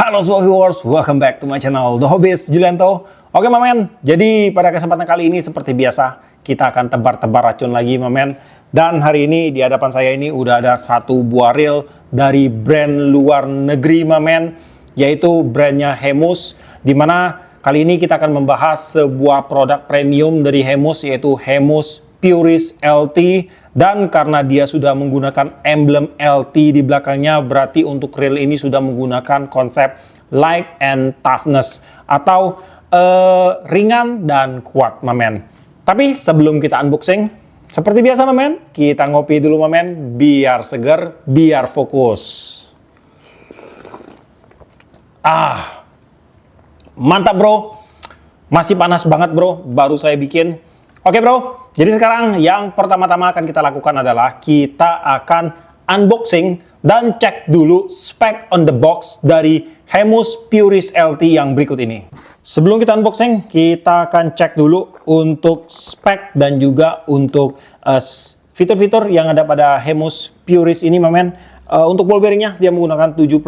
Halo semua viewers, welcome back to my channel The Hobbyist Julianto. Oke mamen, jadi pada kesempatan kali ini seperti biasa kita akan tebar-tebar racun lagi mamen. Dan hari ini di hadapan saya ini udah ada satu buah reel dari brand luar negeri mamen, yaitu brandnya Hemus. Dimana kali ini kita akan membahas sebuah produk premium dari Hemus, yaitu Hemus Puris LT. Dan karena dia sudah menggunakan emblem LT di belakangnya, berarti untuk reel ini sudah menggunakan konsep light and toughness atau ringan dan kuat mamen. Tapi sebelum kita unboxing, seperti biasa mamen, kita ngopi dulu mamen, biar seger, biar fokus. Mantap bro, masih panas banget bro, baru saya bikin. Oke bro, jadi sekarang yang pertama-tama akan kita lakukan adalah kita akan unboxing dan cek dulu spek on the box dari Hemus Puris LT yang berikut ini. Sebelum kita unboxing, kita akan cek dulu untuk spek dan juga untuk fitur-fitur yang ada pada Hemus Puris ini mamen. Untuk ball bearingnya dia menggunakan 7+1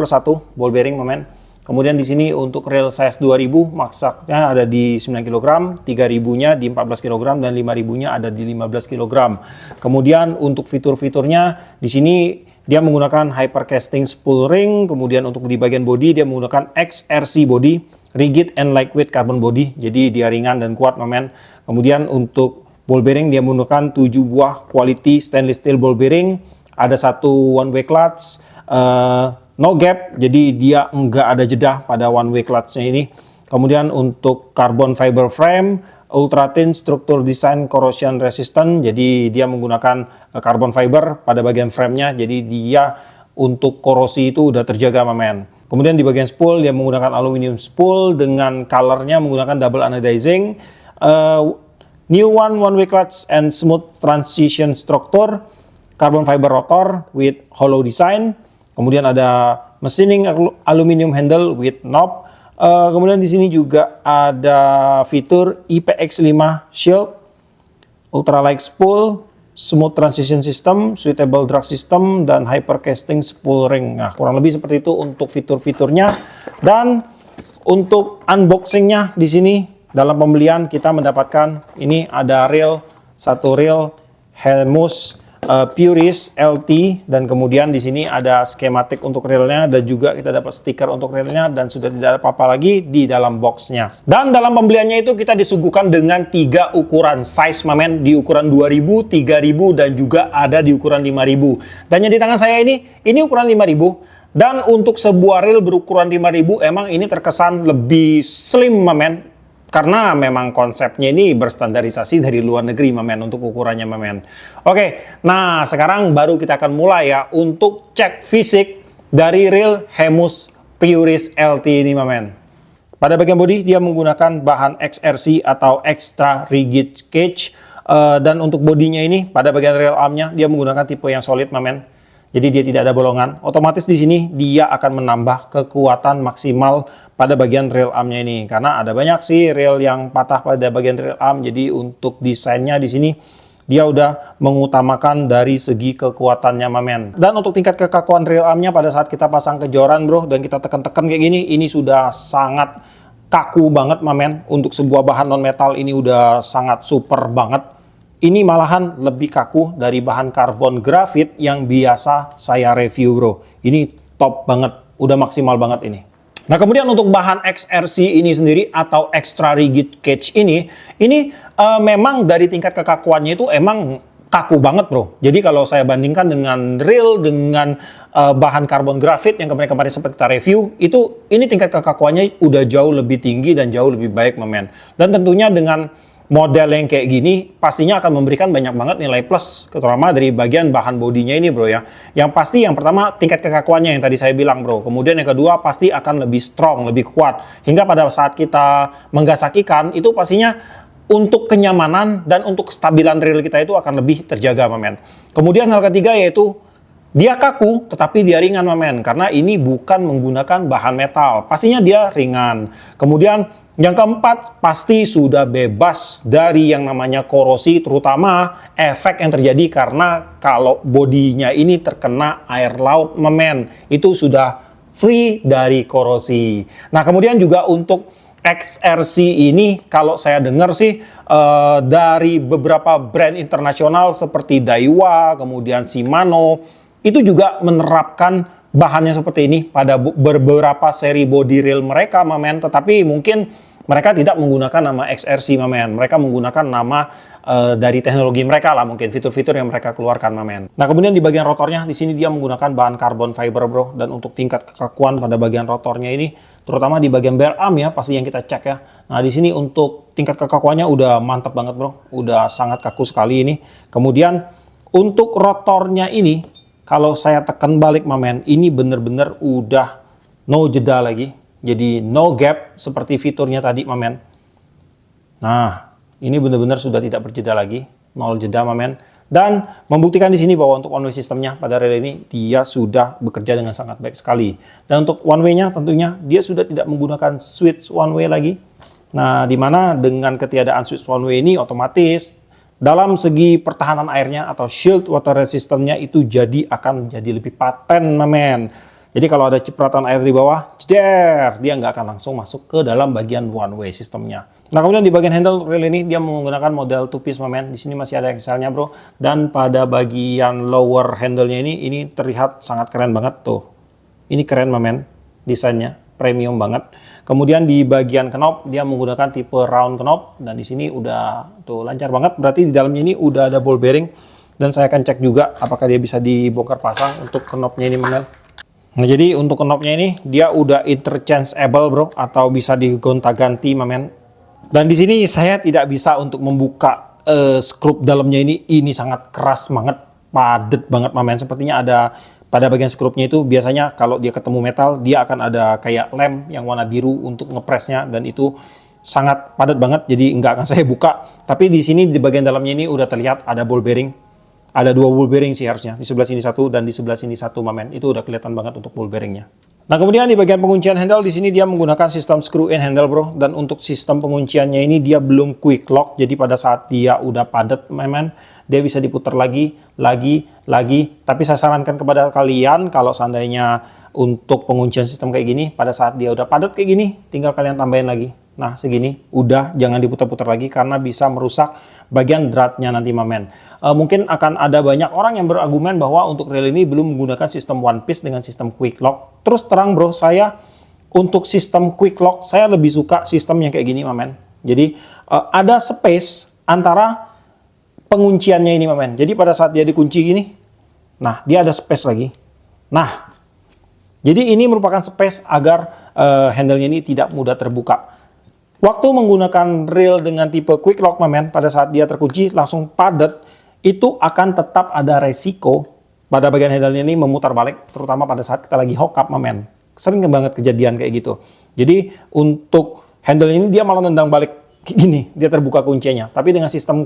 ball bearing mamen. Kemudian di sini untuk reel size 2000 maksaknya ada di 9 kg, 3000-nya di 14 kg dan 5000-nya ada di 15 kg. Kemudian untuk fitur-fiturnya di sini dia menggunakan hyper casting spool ring, kemudian untuk di bagian body dia menggunakan XRC body, rigid and lightweight carbon body. Jadi dia ringan dan kuat mamen. Kemudian untuk ball bearing dia menggunakan 7 buah quality stainless steel ball bearing, ada satu one way clutch, no gap, jadi dia enggak ada jeda pada one way clutch-nya ini. Kemudian untuk carbon fiber frame, ultra thin struktur design corrosion resistant, jadi dia menggunakan carbon fiber pada bagian frame-nya, jadi dia untuk korosi itu udah terjaga mamen. Kemudian di bagian spool dia menggunakan aluminium spool dengan color-nya menggunakan double anodizing, new one way clutch and smooth transition structure, carbon fiber rotor with hollow design. Kemudian ada machining aluminium handle with knob. Kemudian di sini juga ada fitur IPX5 shield, ultralight spool, smooth transition system, suitable drag system, dan hyper casting spool ring. Nah, kurang lebih seperti itu untuk fitur-fiturnya. Dan untuk unboxingnya di sini dalam pembelian kita mendapatkan ini ada reel, satu reel Hemus Puris LT, dan kemudian di sini ada skematik untuk reelnya dan juga kita dapat stiker untuk reelnya, dan sudah tidak ada apa-apa lagi di dalam boxnya. Dan dalam pembeliannya itu kita disuguhkan dengan 3 ukuran size mamen, di ukuran 2000, 3000 dan juga ada di ukuran 5000. Dan yang di tangan saya ini ukuran 5000. Dan untuk sebuah reel berukuran 5000 emang ini terkesan lebih slim mamen. Karena memang konsepnya ini berstandarisasi dari luar negeri mamen untuk ukurannya mamen. Oke, nah sekarang baru kita akan mulai ya untuk cek fisik dari reel Hemus Puris LT ini mamen. Pada bagian bodi dia menggunakan bahan XRC atau extra rigid cage, dan untuk bodinya ini pada bagian reel armnya dia menggunakan tipe yang solid mamen. Jadi dia tidak ada bolongan. Otomatis di sini dia akan menambah kekuatan maksimal pada bagian reel armnya ini. Karena ada banyak sih reel yang patah pada bagian reel arm. Jadi untuk desainnya di sini dia udah mengutamakan dari segi kekuatannya mamen. Dan untuk tingkat kekakuan reel armnya pada saat kita pasang ke joran bro dan kita tekan-tekan kayak gini, ini sudah sangat kaku banget mamen. Untuk sebuah bahan non metal ini udah sangat super banget. Ini malahan lebih kaku dari bahan karbon grafit yang biasa saya review bro. Ini top banget, udah maksimal banget ini. Nah kemudian untuk bahan XRC ini sendiri atau extra rigid cage ini memang dari tingkat kekakuannya itu emang kaku banget bro. Jadi kalau saya bandingkan dengan reel dengan bahan karbon grafit yang kemarin-kemarin sempat kita review, ini tingkat kekakuannya udah jauh lebih tinggi dan jauh lebih baik mamen. Dan tentunya dengan model yang kayak gini pastinya akan memberikan banyak banget nilai plus, terutama dari bagian bahan bodinya ini bro ya. Yang pasti yang pertama tingkat kekakuannya yang tadi saya bilang bro. Kemudian yang kedua pasti akan lebih strong, lebih kuat. Hingga pada saat kita menggasak ikan itu pastinya untuk kenyamanan dan untuk kestabilan reel kita itu akan lebih terjaga mamen. Kemudian hal ketiga yaitu dia kaku tetapi dia ringan mamen. Karena ini bukan menggunakan bahan metal. Pastinya dia ringan. Kemudian yang keempat, pasti sudah bebas dari yang namanya korosi, terutama efek yang terjadi karena kalau bodinya ini terkena air laut mamen, itu sudah free dari korosi. Nah, kemudian juga untuk XRC ini kalau saya dengar sih dari beberapa brand internasional seperti Daiwa, kemudian Shimano, itu juga menerapkan bahannya seperti ini pada beberapa seri body rail mereka, mamen. Tetapi mungkin mereka tidak menggunakan nama XRC, mamen. Mereka menggunakan nama dari teknologi mereka lah, mungkin fitur-fitur yang mereka keluarkan, mamen. Nah, kemudian di bagian rotornya, di sini dia menggunakan bahan carbon fiber, bro. Dan untuk tingkat kekakuan pada bagian rotornya ini, terutama di bagian bear arm ya, pasti yang kita cek ya. Nah, di sini untuk tingkat kekakuannya udah mantap banget, bro. Udah sangat kaku sekali ini. Kemudian untuk rotornya ini, kalau saya tekan balik, mamen, ini bener-bener udah no jeda lagi. Jadi no gap seperti fiturnya tadi, mamen. Nah, ini benar-benar sudah tidak berjeda lagi, nol jeda, mamen. Dan membuktikan di sini bahwa untuk one way sistemnya pada rel ini dia sudah bekerja dengan sangat baik sekali. Dan untuk one way-nya tentunya dia sudah tidak menggunakan switch one way lagi. Nah, dimana dengan ketiadaan switch one way ini otomatis dalam segi pertahanan airnya atau shield water resistance-nya itu akan menjadi lebih paten, mamen. Jadi kalau ada cipratan air di bawah, jeder, dia nggak akan langsung masuk ke dalam bagian one way sistemnya. Nah, kemudian di bagian handle rail ini dia menggunakan model two piece, mamen. Di sini masih ada XL-nya, bro. Dan pada bagian lower handle-nya ini terlihat sangat keren banget tuh. Ini keren, mamen. Desainnya premium banget. Kemudian di bagian knob dia menggunakan tipe round knob dan di sini udah tuh lancar banget. Berarti di dalamnya ini udah ada ball bearing dan saya akan cek juga apakah dia bisa dibongkar pasang untuk knobnya ini, mamen. Nah, jadi untuk knobnya ini dia udah interchangeable, bro, atau bisa digonta-ganti, mamen. Dan di sini saya tidak bisa untuk membuka skrup dalamnya ini sangat keras banget, padat banget, mamen. Sepertinya ada pada bagian skrupnya itu biasanya kalau dia ketemu metal dia akan ada kayak lem yang warna biru untuk ngepresnya dan itu sangat padat banget, jadi nggak akan saya buka. Tapi di sini di bagian dalamnya ini udah terlihat ada ball bearing. Ada dua ball bearing sih harusnya, di sebelah sini satu dan di sebelah sini satu, mamen. Itu udah kelihatan banget untuk ball bearingnya. Nah, kemudian di bagian penguncian handle di sini dia menggunakan sistem screw in handle, bro. Dan untuk sistem pengunciannya ini dia belum quick lock. Jadi pada saat dia udah padat, mamen, dia bisa diputar lagi. Tapi saya sarankan kepada kalian kalau seandainya untuk penguncian sistem kayak gini, pada saat dia udah padat kayak gini, tinggal kalian tambahin lagi. Nah, segini, udah jangan diputar-putar lagi karena bisa merusak bagian dratnya nanti, mamen. Mungkin akan ada banyak orang yang berargumen bahwa untuk rel ini belum menggunakan sistem one piece dengan sistem quick lock. Terus terang, bro, saya untuk sistem quick lock, saya lebih suka sistem yang kayak gini, mamen. Jadi, ada space antara pengunciannya ini, mamen. Jadi, pada saat dia dikunci gini, nah, dia ada space lagi. Nah, jadi ini merupakan space agar handle-nya ini tidak mudah terbuka. Waktu menggunakan reel dengan tipe quick lock, mamen, pada saat dia terkunci langsung padat, itu akan tetap ada resiko pada bagian handle-nya ini memutar balik, terutama pada saat kita lagi hook up, mamen. Sering banget kejadian kayak gitu. Jadi untuk handle ini dia malah nendang balik gini, dia terbuka kuncinya. Tapi dengan sistem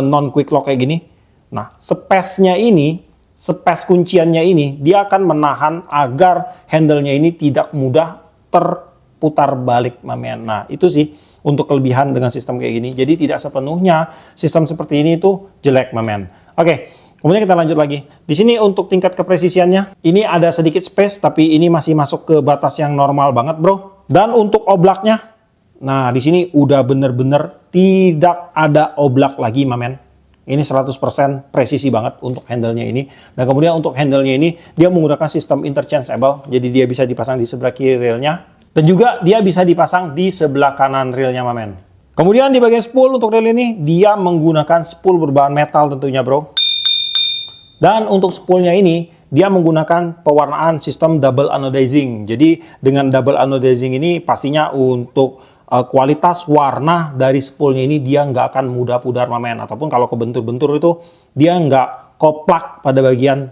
non quick lock kayak gini, nah space-nya ini, space kunciannya ini, dia akan menahan agar handle-nya ini tidak mudah terputar balik, mamen. Nah, itu sih untuk kelebihan dengan sistem kayak gini. Jadi tidak sepenuhnya sistem seperti ini itu jelek, mamen. Oke, kemudian kita lanjut lagi. Di sini untuk tingkat kepresisiannya, ini ada sedikit space, tapi ini masih masuk ke batas yang normal banget, bro. Dan untuk oblaknya, nah di sini udah bener-bener tidak ada oblak lagi, mamen. Ini 100% presisi banget untuk handle-nya ini. Dan kemudian untuk handle-nya ini, dia menggunakan sistem interchangeable. Jadi dia bisa dipasang di sebelah kiri railnya. Dan juga dia bisa dipasang di sebelah kanan railnya, mamen. Kemudian di bagian spool untuk rail ini, dia menggunakan spool berbahan metal tentunya, bro. Dan untuk spoolnya ini, dia menggunakan pewarnaan sistem double anodizing. Jadi dengan double anodizing ini pastinya untuk kualitas warna dari spoolnya ini dia nggak akan mudah pudar, mamen. Ataupun kalau kebentur-bentur itu dia nggak koplak pada bagian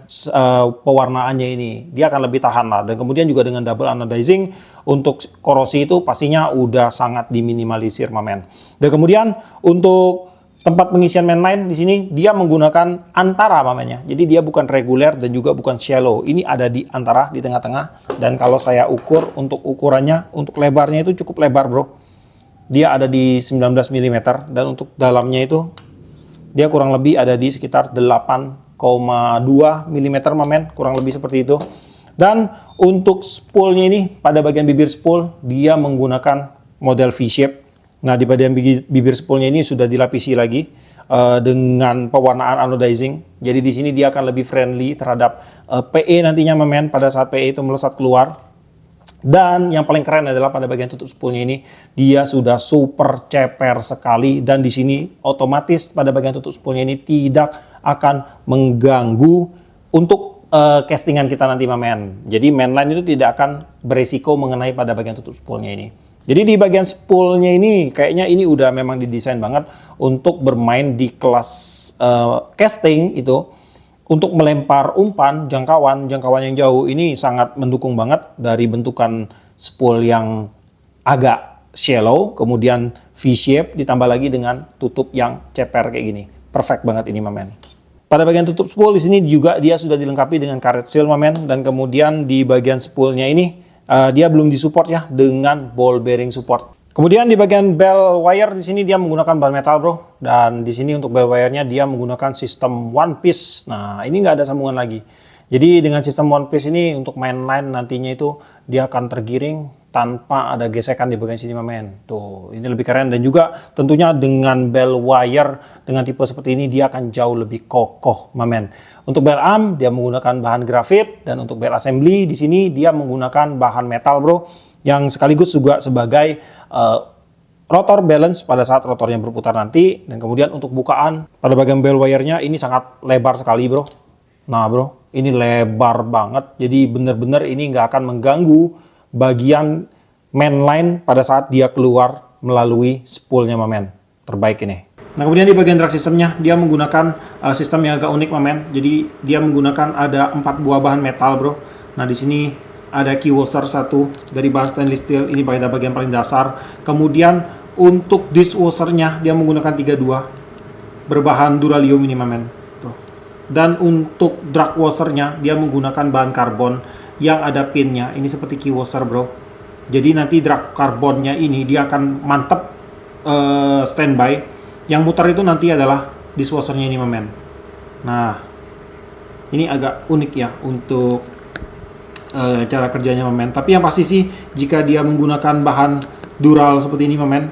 pewarnaannya ini. Dia akan lebih tahan lah. Dan kemudian juga dengan double anodizing untuk korosi itu pastinya udah sangat diminimalisir, mamen. Dan kemudian untuk tempat pengisian mainline di sini dia menggunakan antara, mamennya. Jadi dia bukan reguler dan juga bukan shallow. Ini ada di antara, di tengah-tengah. Dan kalau saya ukur untuk ukurannya, untuk lebarnya itu cukup lebar, bro. Dia ada di 19 mm dan untuk dalamnya itu dia kurang lebih ada di sekitar 8,2 mm, mamen, kurang lebih seperti itu. Dan untuk spoolnya ini, pada bagian bibir spool, dia menggunakan model V-shape. Nah, di bagian bibir spoolnya ini sudah dilapisi lagi dengan pewarnaan anodizing. Jadi di sini dia akan lebih friendly terhadap PE nantinya memen pada saat PE itu melesat keluar. Dan yang paling keren adalah pada bagian tutup spoolnya ini, dia sudah super ceper sekali. Dan di sini otomatis pada bagian tutup spoolnya ini tidak akan mengganggu untuk castingan kita nanti mamen. Jadi mainline itu tidak akan beresiko mengenai pada bagian tutup spoolnya ini. Jadi di bagian spoolnya ini kayaknya ini udah memang didesain banget untuk bermain di kelas casting itu. Untuk melempar umpan, jangkauan yang jauh ini sangat mendukung banget dari bentukan spool yang agak shallow, kemudian V-shape ditambah lagi dengan tutup yang ceper kayak gini. Perfect banget ini mamen. Pada bagian tutup spool di sini juga dia sudah dilengkapi dengan karet seal mamen, dan kemudian di bagian spoolnya ini dia belum disupport ya dengan ball bearing support. Kemudian di bagian bell wire di sini dia menggunakan bahan metal bro, dan di sini untuk bell wire-nya dia menggunakan sistem one piece. Nah ini nggak ada sambungan lagi. Jadi dengan sistem one piece ini untuk mainline nantinya itu dia akan tergiring tanpa ada gesekan di bagian sini mamen. Tuh ini lebih keren, dan juga tentunya dengan bell wire dengan tipe seperti ini dia akan jauh lebih kokoh mamen. Untuk bell arm dia menggunakan bahan grafit, dan untuk bell assembly di sini dia menggunakan bahan metal bro, yang sekaligus juga sebagai rotor balance pada saat rotornya berputar nanti. Dan kemudian untuk bukaan pada bagian bell wire-nya ini sangat lebar sekali bro. Nah bro, ini lebar banget, jadi bener-bener ini nggak akan mengganggu bagian mainline pada saat dia keluar melalui spoolnya mamen. Terbaik ini. Nah kemudian di bagian drag systemnya dia menggunakan sistem yang agak unik mamen. Jadi dia menggunakan ada 4 buah bahan metal bro. Nah di sini ada key washer 1 dari bahan stainless steel, ini pada bagian paling dasar. Kemudian untuk dishwasher-nya dia menggunakan 32 berbahan duralium ini mamen. Tuh. Dan untuk drag washer-nya dia menggunakan bahan karbon yang ada pinnya. Ini seperti key washer bro. Jadi nanti drag karbonnya ini dia akan mantep standby. Yang muter itu nanti adalah dishwasher-nya ini mamen. Nah ini agak unik ya untuk cara kerjanya mamen. Tapi yang pasti sih jika dia menggunakan bahan dural seperti ini mamen,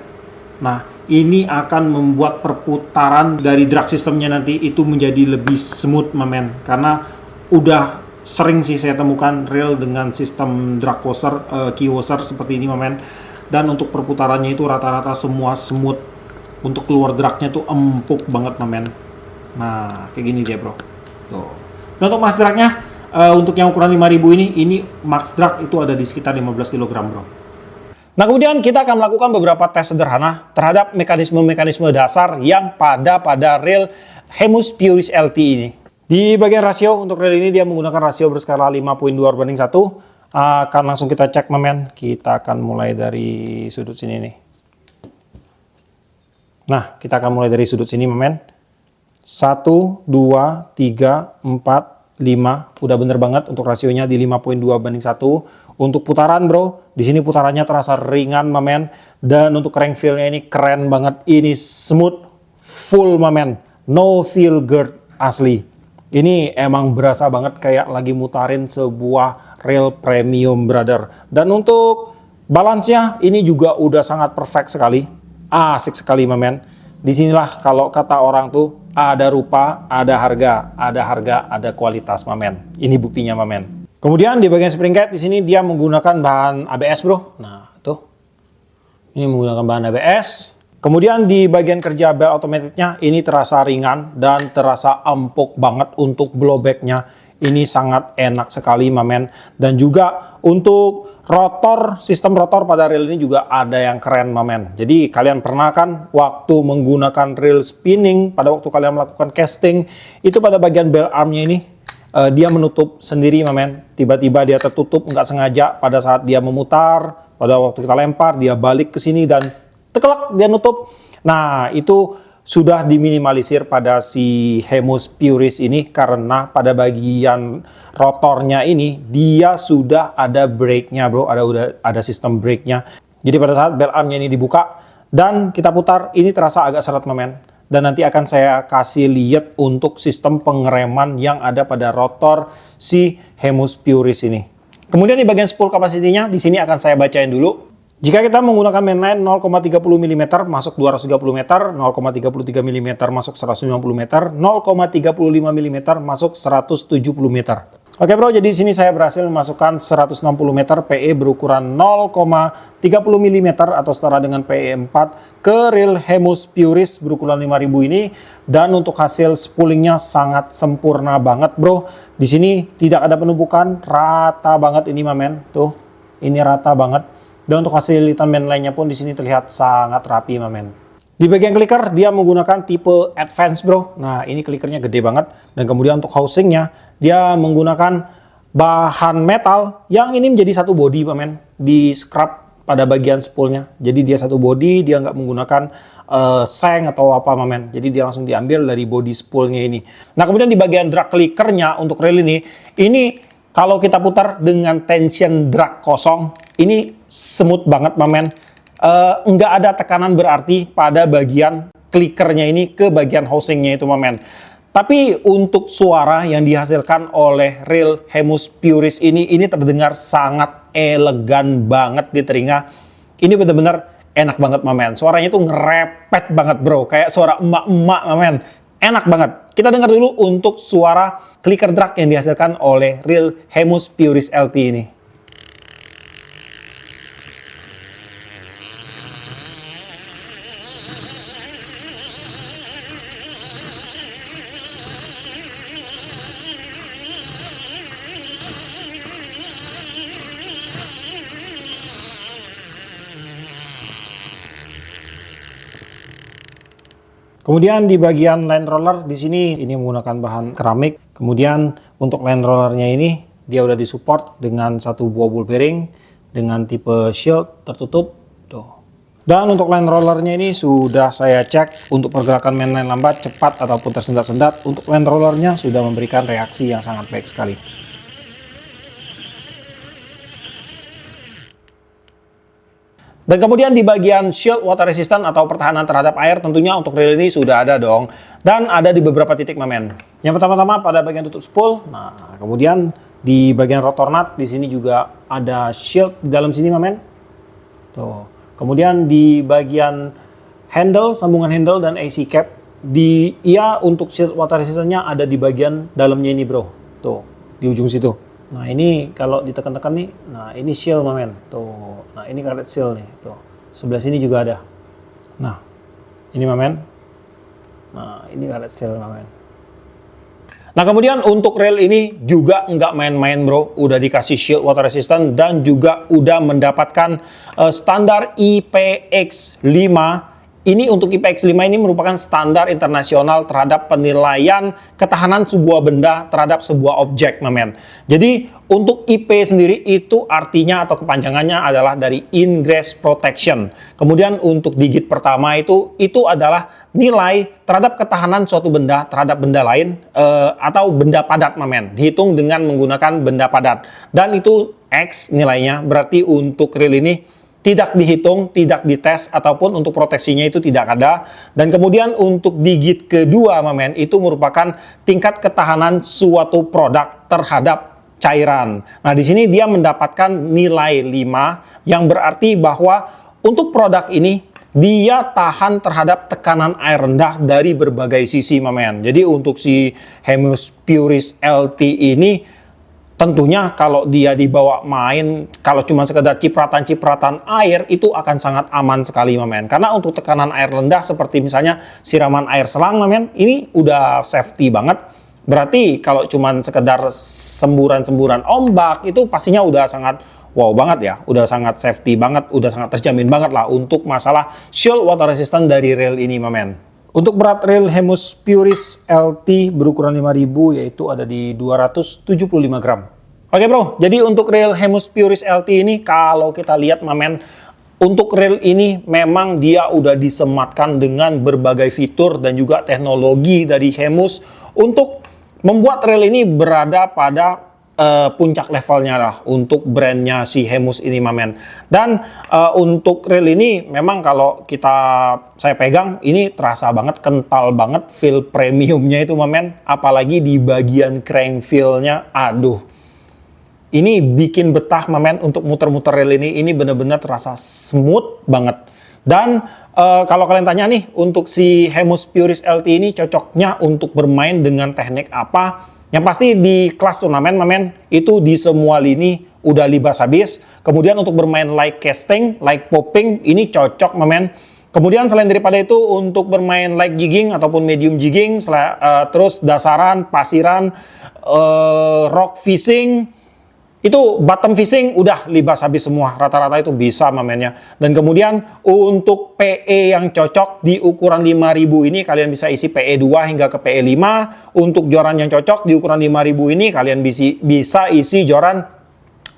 nah ini akan membuat perputaran dari drag systemnya nanti itu menjadi lebih smooth mamen. Karena udah sering sih saya temukan reel dengan sistem drag washer, key washer seperti ini mamen. Dan untuk perputarannya itu rata-rata semua smooth. Untuk keluar dragnya tuh empuk banget mamen. Nah kayak gini dia bro. Tuh. Dan untuk max dragnya untuk yang ukuran 5000 ini max drag itu ada di sekitar 15 kg bro. Nah kemudian kita akan melakukan beberapa tes sederhana terhadap mekanisme-mekanisme dasar yang pada reel Hemus Puris LT ini. Di bagian rasio untuk reel ini dia menggunakan rasio berskala 5.2/1. Akan langsung kita cek mamen. Kita akan mulai dari sudut sini nih. Nah kita akan mulai dari sudut sini mamen. 1, 2, 3, 4, 5, udah bener banget untuk rasionya di 5.2/1. Untuk putaran bro, di sini putarannya terasa ringan mamen, dan untuk crank feel-nya ini keren banget, ini smooth full mamen, no feel girth asli. Ini emang berasa banget kayak lagi mutarin sebuah reel premium brother. Dan untuk balance-nya ini juga udah sangat perfect sekali, asik sekali mamen. Disinilah kalau kata orang tuh ada rupa, ada harga, ada kualitas mamen. Ini buktinya mamen. Kemudian di bagian spring guide di sini dia menggunakan bahan ABS bro. Nah tuh, ini menggunakan bahan ABS. Kemudian di bagian kerja belt automated-nya ini terasa ringan dan terasa empuk banget untuk blowback-nya. Ini sangat enak sekali mamen. Dan juga untuk rotor, sistem rotor pada reel ini juga ada yang keren mamen. Jadi kalian pernah kan waktu menggunakan reel spinning, pada waktu kalian melakukan casting, itu pada bagian bell arm-nya ini dia menutup sendiri mamen. Tiba-tiba dia tertutup nggak sengaja pada saat dia memutar, pada waktu kita lempar dia balik ke sini dan tekelak dia nutup. Nah itu sudah diminimalisir pada si Hemus Puris ini, karena pada bagian rotornya ini dia sudah ada brake-nya bro, ada sistem brake-nya. Jadi pada saat bell arm-nya ini dibuka dan kita putar, ini terasa agak seret mamen. dan nanti akan saya kasih lihat untuk sistem pengereman yang ada pada rotor si Hemus Puris ini. Kemudian di bagian spool kapasitinya, di sini akan saya bacain dulu. Jika kita menggunakan mainline 0,30 mm masuk 230 meter, 0,33 mm masuk 190 meter, 0,35 mm masuk 170 meter. Oke bro, jadi di sini saya berhasil memasukkan 160 meter PE berukuran 0,30 mm atau setara dengan PE 4 ke reel Hemus Puris berukuran 5000 ini, dan untuk hasil spoolingnya sangat sempurna banget bro. Di sini tidak ada penumpukan, rata banget ini mamen. Tuh, ini rata banget. Dan untuk hasil lilitan mainline-nya pun di sini terlihat sangat rapi mamen. Di bagian clicker dia menggunakan tipe advance bro. Nah ini clickernya gede banget. Dan kemudian untuk housingnya dia menggunakan bahan metal yang ini menjadi satu body mamen. Di scrap pada bagian spoolnya. Jadi dia satu body, dia nggak menggunakan seng atau apa mamen. Jadi dia langsung diambil dari body spoolnya ini. Nah kemudian di bagian drag clickernya untuk reel ini kalau kita putar dengan tension drag kosong, ini smooth banget mamen. Nggak ada tekanan berarti pada bagian clickernya ini ke bagian housingnya itu mamen. Tapi untuk suara yang dihasilkan oleh reel Hemus Puris ini terdengar sangat elegan banget di telinga. Ini benar-benar enak banget mamen. Suaranya tuh ngerepet banget bro, kayak suara emak-emak mamen. Enak banget. Kita dengar dulu untuk suara clicker drag yang dihasilkan oleh reel Hemus Puris LT ini. Kemudian di bagian line roller di sini ini menggunakan bahan keramik. Kemudian untuk line rollernya ini dia udah disupport dengan satu buah ball bearing dengan tipe shield tertutup. Tuh. Dan untuk line rollernya ini sudah saya cek untuk pergerakan mainline lambat, cepat ataupun tersendat-sendat. Untuk line rollernya sudah memberikan reaksi yang sangat baik sekali. Dan kemudian di bagian shield water resistant atau pertahanan terhadap air tentunya untuk reel ini sudah ada dong. Dan ada di beberapa titik mamen. Yang pertama-tama pada bagian tutup spool. Nah, kemudian di bagian rotor nut di sini juga ada shield di dalam sini mamen. Tuh. Kemudian di bagian handle, sambungan handle dan AC cap untuk shield water resistantnya ada di bagian dalamnya ini bro. Tuh, di ujung situ. Nah ini kalau ditekan-tekan nih, nah ini shield mamen, tuh, nah ini karet shield nih, tuh, sebelah sini juga ada. Nah ini mamen, nah ini karet shield mamen. Nah kemudian untuk reel ini juga nggak main-main bro, udah dikasih shield water resistant dan juga udah mendapatkan standar IPX5. Ini untuk IPX5 ini merupakan standar internasional terhadap penilaian ketahanan sebuah benda terhadap sebuah objek, mamen. Jadi untuk IP sendiri itu artinya atau kepanjangannya adalah dari Ingress Protection. Kemudian untuk digit pertama itu adalah nilai terhadap ketahanan suatu benda terhadap benda lain atau benda padat, mamen. Dihitung dengan menggunakan benda padat. Dan itu X nilainya, berarti untuk reel ini tidak dihitung, tidak dites, ataupun untuk proteksinya itu tidak ada. Dan kemudian untuk digit kedua, mamen, itu merupakan tingkat ketahanan suatu produk terhadap cairan. Nah, di sini dia mendapatkan nilai 5, yang berarti bahwa untuk produk ini, dia tahan terhadap tekanan air rendah dari berbagai sisi, mamen. Jadi untuk si Hemus Puris LT ini, tentunya kalau dia dibawa main, kalau cuma sekedar cipratan-cipratan air, itu akan sangat aman sekali, mamen. Karena untuk tekanan air rendah, seperti misalnya siraman air selang, mamen, ini udah safety banget. Berarti kalau cuma sekedar semburan-semburan ombak, itu pastinya udah sangat wow banget ya. Udah sangat safety banget, udah sangat terjamin banget lah untuk masalah shield water resistant dari reel ini, mamen. Untuk berat reel Hemus Puris LT berukuran 5000 yaitu ada di 275 gram. Oke bro, jadi untuk reel Hemus Puris LT ini kalau kita lihat, mamen, untuk reel ini memang dia udah disematkan dengan berbagai fitur dan juga teknologi dari Hemus untuk membuat reel ini berada pada puncak levelnya lah untuk brandnya si Hemus ini mamen. Dan untuk reel ini memang kalau saya pegang ini terasa banget, kental banget feel premiumnya itu mamen. Apalagi di bagian crank feel-nya, aduh. Ini bikin betah mamen untuk muter-muter reel ini bener-bener terasa smooth banget. Dan kalau kalian tanya nih, untuk si Hemus Puris LT ini cocoknya untuk bermain dengan teknik apa? Yang pasti di kelas turnamen, mamen, itu di semua lini udah libas habis. Kemudian untuk bermain like casting, like popping, ini cocok, mamen. Kemudian selain daripada itu, untuk bermain like jigging ataupun medium jigging, terus dasaran, pasiran, rock fishing, itu bottom fishing udah libas habis semua, rata-rata itu bisa mamennya. Dan kemudian untuk PE yang cocok di ukuran 5000 ini kalian bisa isi PE 2 hingga ke PE 5. Untuk joran yang cocok di ukuran 5000 ini kalian bisa isi joran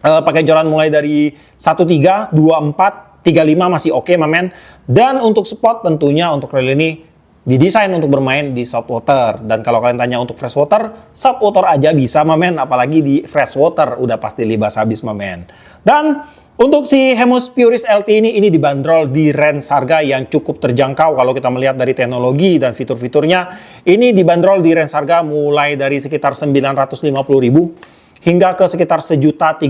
pakai joran mulai dari 13, 24, 35 masih oke mamen. Dan untuk spot tentunya untuk reel ini didesain untuk bermain di saltwater. Dan kalau kalian tanya untuk freshwater, saltwater aja bisa mamen, apalagi di freshwater udah pasti libas habis mamen. Dan untuk si Hemus Puris LT ini dibanderol di range harga yang cukup terjangkau kalau kita melihat dari teknologi dan fitur-fiturnya. Ini dibanderol di range harga mulai dari sekitar 950.000 hingga ke sekitar 1.030.000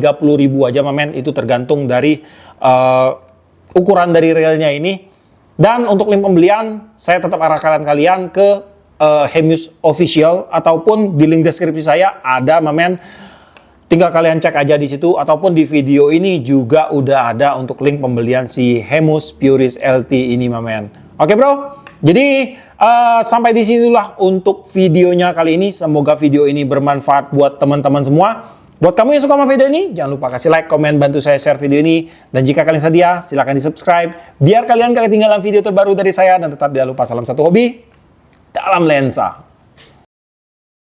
aja mamen. Itu tergantung dari ukuran dari reelnya ini. Dan untuk link pembelian, saya tetap arahkan kalian ke Hemus Official ataupun di link deskripsi saya ada mamen. Tinggal kalian cek aja di situ ataupun di video ini juga udah ada untuk link pembelian si Hemus Puris LT ini mamen. Oke bro, jadi sampai di sinilah untuk videonya kali ini. Semoga video ini bermanfaat buat teman-teman semua. Buat kamu yang suka sama video ini, jangan lupa kasih like, komen, bantu saya share video ini. Dan jika kalian sedia, silahkan di subscribe. Biar kalian gak ketinggalan video terbaru dari saya. Dan tetap jangan lupa salam satu hobi dalam lensa.